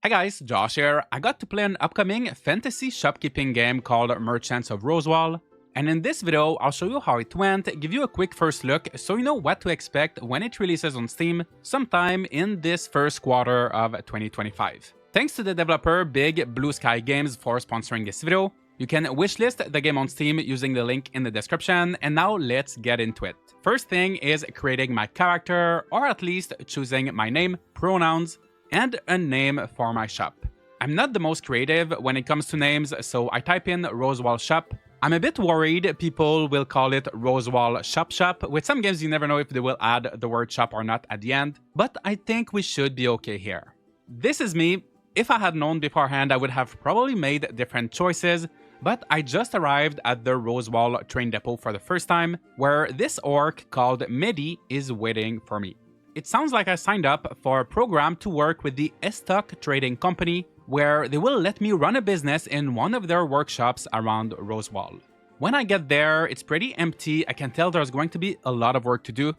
Hey guys, Josh here. I got to play an upcoming fantasy shopkeeping game called Merchants of Rosewall, and in this video I'll show you how it went, give you a quick first look so you know what to expect when it releases on Steam sometime in this first quarter of 2025. Thanks to the developer Big Blue Sky Games for sponsoring this video. You can wishlist the game on Steam using the link in the description, and now let's get into it. First thing is creating my character, or at least choosing my name, pronouns, and a name for my shop. I'm not the most creative when it comes to names, so I type in Rosewall Shop. I'm a bit worried people will call it Rosewall Shop. With some games you never know if they will add the word shop or not at the end, but I think we should be okay here. This is me. If I had known beforehand, I would have probably made different choices, but I just arrived at the Rosewall train depot for the first time, where this orc called Mehdi is waiting for me. It sounds like I signed up for a program to work with the stock trading company, where they will let me run a business in one of their workshops around Rosewall. When I get there, it's pretty empty. I can tell there's going to be a lot of work to do.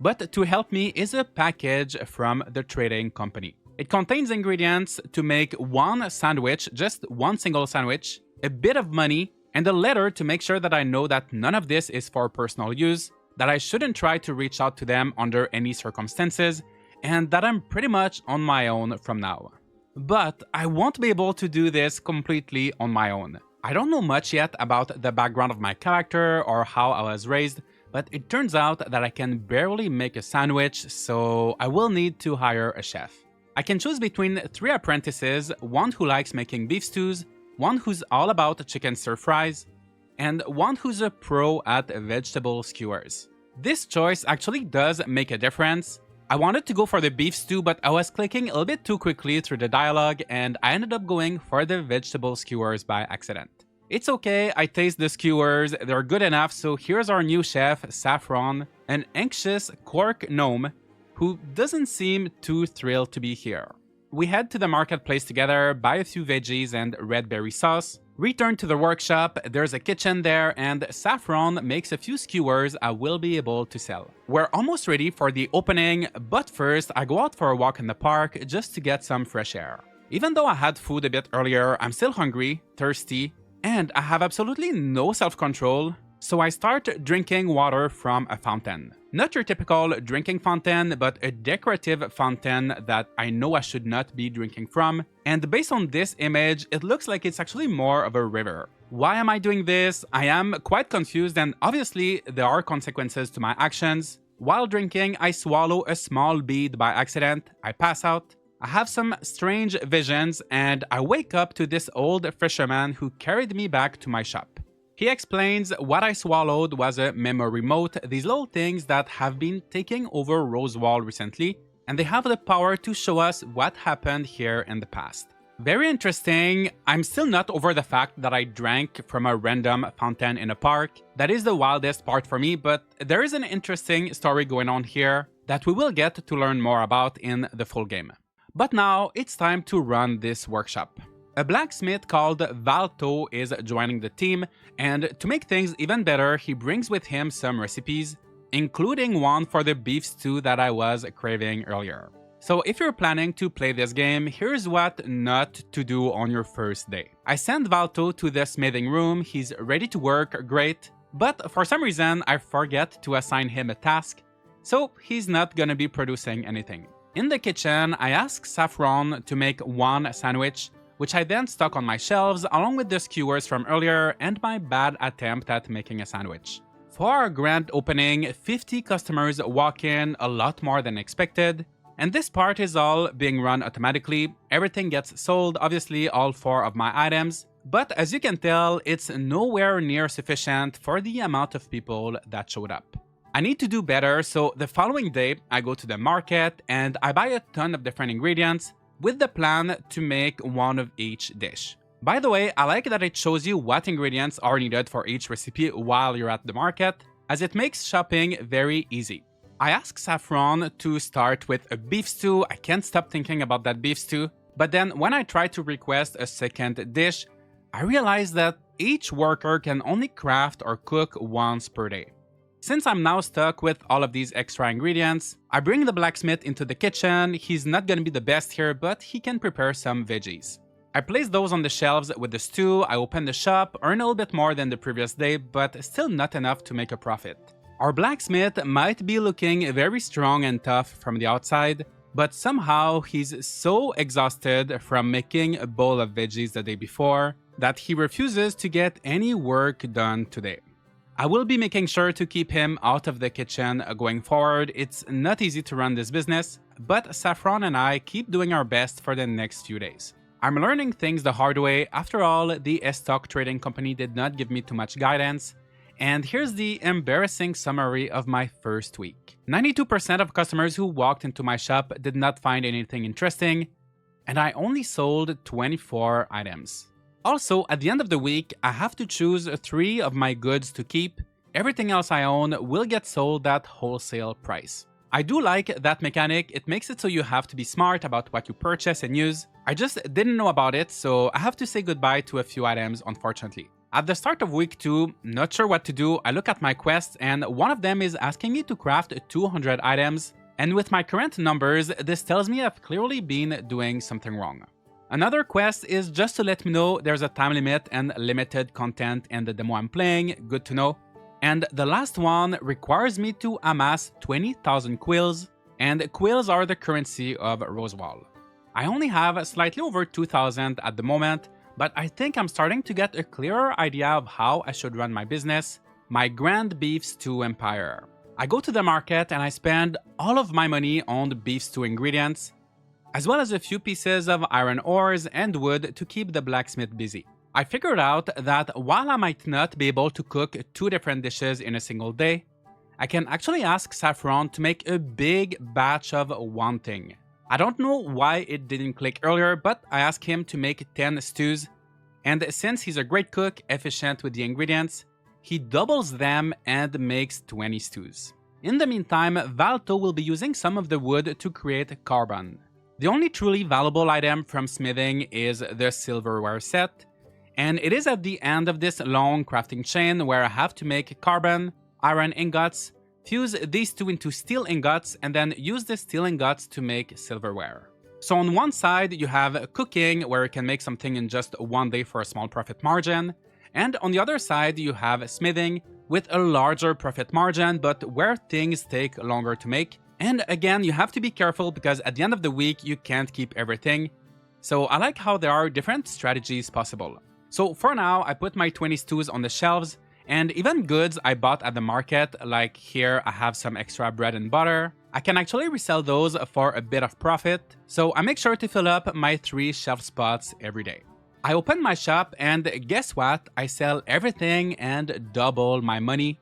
But to help me is a package from the trading company. It contains ingredients to make one sandwich, just one single sandwich, a bit of money, and a letter to make sure that I know that none of this is for personal use, that I shouldn't try to reach out to them under any circumstances, and that I'm pretty much on my own from now. But I won't be able to do this completely on my own. I don't know much yet about the background of my character or how I was raised, but it turns out that I can barely make a sandwich, so I will need to hire a chef. I can choose between 3 apprentices, one who likes making beef stews, one who's all about chicken stir fries, and one who's a pro at vegetable skewers. This choice actually does make a difference. I wanted to go for the beef stew, but I was clicking a little bit too quickly through the dialogue, and I ended up going for the vegetable skewers by accident. It's okay, I taste the skewers, they're good enough, so here's our new chef, Saffron, an anxious quark gnome who doesn't seem too thrilled to be here. We head to the marketplace together, buy a few veggies and red berry sauce, return to the workshop, there's a kitchen there, and Saffron makes a few skewers I will be able to sell. We're almost ready for the opening, but first I go out for a walk in the park just to get some fresh air. Even though I had food a bit earlier, I'm still hungry, thirsty, and I have absolutely no self-control, so I start drinking water from a fountain. Not your typical drinking fountain, but a decorative fountain that I know I should not be drinking from, and based on this image, it looks like it's actually more of a river. Why am I doing this? I am quite confused, and obviously there are consequences to my actions. While drinking, I swallow a small bead by accident, I pass out, I have some strange visions, and I wake up to this old fisherman who carried me back to my shop. He explains what I swallowed was a memory mote, these little things that have been taking over Rosewall recently, and they have the power to show us what happened here in the past. Very interesting. I'm still not over the fact that I drank from a random fountain in a park. That is the wildest part for me, but there is an interesting story going on here that we will get to learn more about in the full game. But now it's time to run this workshop. A blacksmith called Valto is joining the team, and to make things even better, he brings with him some recipes, including one for the beef stew that I was craving earlier. So if you're planning to play this game, here's what not to do on your first day. I send Valto to the smithing room, he's ready to work, great, but for some reason I forget to assign him a task, so he's not gonna be producing anything. In the kitchen, I ask Saffron to make one sandwich, which I then stuck on my shelves along with the skewers from earlier and my bad attempt at making a sandwich. For our grand opening, 50 customers walk in, a lot more than expected, and this part is all being run automatically. Everything gets sold, obviously all 4 of my items, but as you can tell, it's nowhere near sufficient for the amount of people that showed up. I need to do better, so the following day I go to the market and I buy a ton of different ingredients, with the plan to make one of each dish. By the way, I like that it shows you what ingredients are needed for each recipe while you're at the market, as it makes shopping very easy. I ask Saffron to start with a beef stew. I can't stop thinking about that beef stew, but then when I try to request a second dish, I realize that each worker can only craft or cook once per day. Since I'm now stuck with all of these extra ingredients, I bring the blacksmith into the kitchen. He's not gonna be the best here, but he can prepare some veggies. I place those on the shelves with the stew, I open the shop, earn a little bit more than the previous day, but still not enough to make a profit. Our blacksmith might be looking very strong and tough from the outside, but somehow he's so exhausted from making a bowl of veggies the day before that he refuses to get any work done today. I will be making sure to keep him out of the kitchen going forward. It's not easy to run this business, but Saffron and I keep doing our best for the next few days. I'm learning things the hard way. After all, the stock trading company did not give me too much guidance. And here's the embarrassing summary of my first week. 92% of customers who walked into my shop did not find anything interesting, and I only sold 24 items. Also, at the end of the week, I have to choose 3 of my goods to keep. Everything else I own will get sold at wholesale price. I do like that mechanic. It makes it so you have to be smart about what you purchase and use. I just didn't know about it, so I have to say goodbye to a few items, unfortunately. At the start of week 2, not sure what to do, I look at my quests and one of them is asking me to craft 200 items, and with my current numbers, this tells me I've clearly been doing something wrong. Another quest is just to let me know there's a time limit and limited content in the demo I'm playing, good to know. And the last one requires me to amass 20,000 quills, and quills are the currency of Rosewall. I only have slightly over 2,000 at the moment, but I think I'm starting to get a clearer idea of how I should run my business, my Grand Beef Stew Empire. I go to the market and I spend all of my money on the beef stew ingredients, as well as a few pieces of iron ores and wood to keep the blacksmith busy. I figured out that while I might not be able to cook 2 different dishes in a single day, I can actually ask Saffron to make a big batch of one thing. I don't know why it didn't click earlier, but I asked him to make 10 stews, and since he's a great cook, efficient with the ingredients, he doubles them and makes 20 stews. In the meantime, Valto will be using some of the wood to create carbon. The only truly valuable item from smithing is the silverware set, and it is at the end of this long crafting chain where I have to make carbon, iron ingots, fuse these 2 into steel ingots, and then use the steel ingots to make silverware. So on one side, you have cooking, where you can make something in just one day for a small profit margin, and on the other side, you have smithing with a larger profit margin, but where things take longer to make. And again, you have to be careful because at the end of the week, you can't keep everything. So I like how there are different strategies possible. So for now, I put my 20 stews on the shelves, and even goods I bought at the market, like here I have some extra bread and butter, I can actually resell those for a bit of profit, so I make sure to fill up my 3 shelf spots every day. I open my shop and guess what? I sell everything and double my money,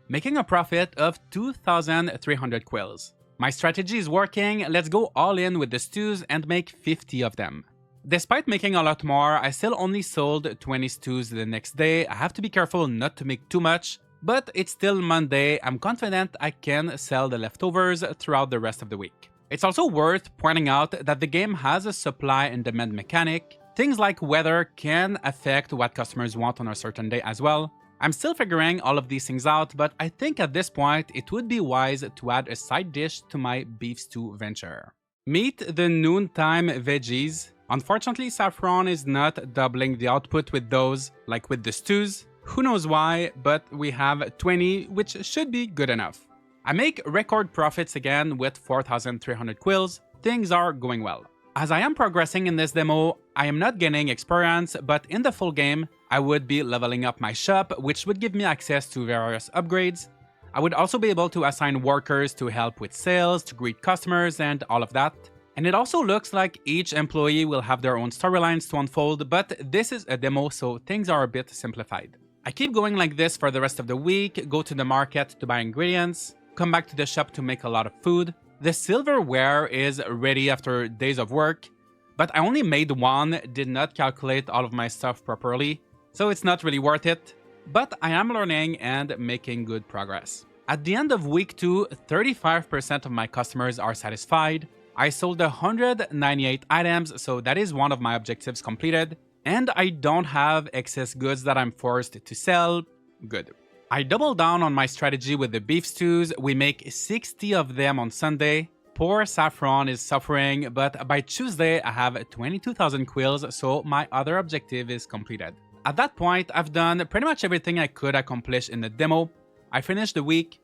making a profit of 2,300 quills. My strategy is working, let's go all in with the stews and make 50 of them. Despite making a lot more, I still only sold 20 stews the next day. I have to be careful not to make too much, but it's still Monday. I'm confident I can sell the leftovers throughout the rest of the week. It's also worth pointing out that the game has a supply and demand mechanic. Things like weather can affect what customers want on a certain day as well. I'm still figuring all of these things out, but I think at this point it would be wise to add a side dish to my beef stew venture. Meet the noontime veggies. Unfortunately, Saffron is not doubling the output with those, like with the stews. Who knows why, but we have 20, which should be good enough. I make record profits again with 4,300 quills. Things are going well. As I am progressing in this demo, I am not gaining experience, but in the full game, I would be leveling up my shop, which would give me access to various upgrades. I would also be able to assign workers to help with sales, to greet customers, and all of that. And it also looks like each employee will have their own storylines to unfold, but this is a demo, so things are a bit simplified. I keep going like this for the rest of the week, go to the market to buy ingredients, come back to the shop to make a lot of food. The silverware is ready after days of work, but I only made one, did not calculate all of my stuff properly, so it's not really worth it. But I am learning and making good progress. At the end of week 2, 35% of my customers are satisfied. I sold 198 items, so that is one of my objectives completed. And I don't have excess goods that I'm forced to sell. Good. I doubled down on my strategy with the beef stews. We make 60 of them on Sunday. Poor Saffron is suffering, but by Tuesday I have 22,000 quills, so my other objective is completed. At that point, I've done pretty much everything I could accomplish in the demo. I finished the week.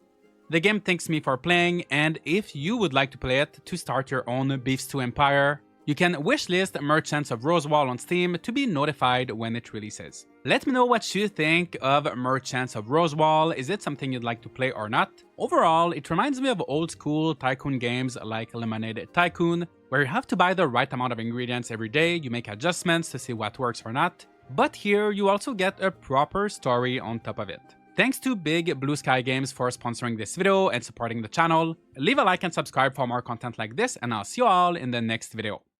The game thanks me for playing, and if you would like to play it to start your own beef stew empire, you can wishlist Merchants of Rosewall on Steam to be notified when it releases. Let me know what you think of Merchants of Rosewall. Is it something you'd like to play or not? Overall, it reminds me of old school tycoon games like Lemonade Tycoon, where you have to buy the right amount of ingredients every day, you make adjustments to see what works or not, but here you also get a proper story on top of it. Thanks to Big Blue Sky Games for sponsoring this video and supporting the channel. Leave a like and subscribe for more content like this, and I'll see you all in the next video.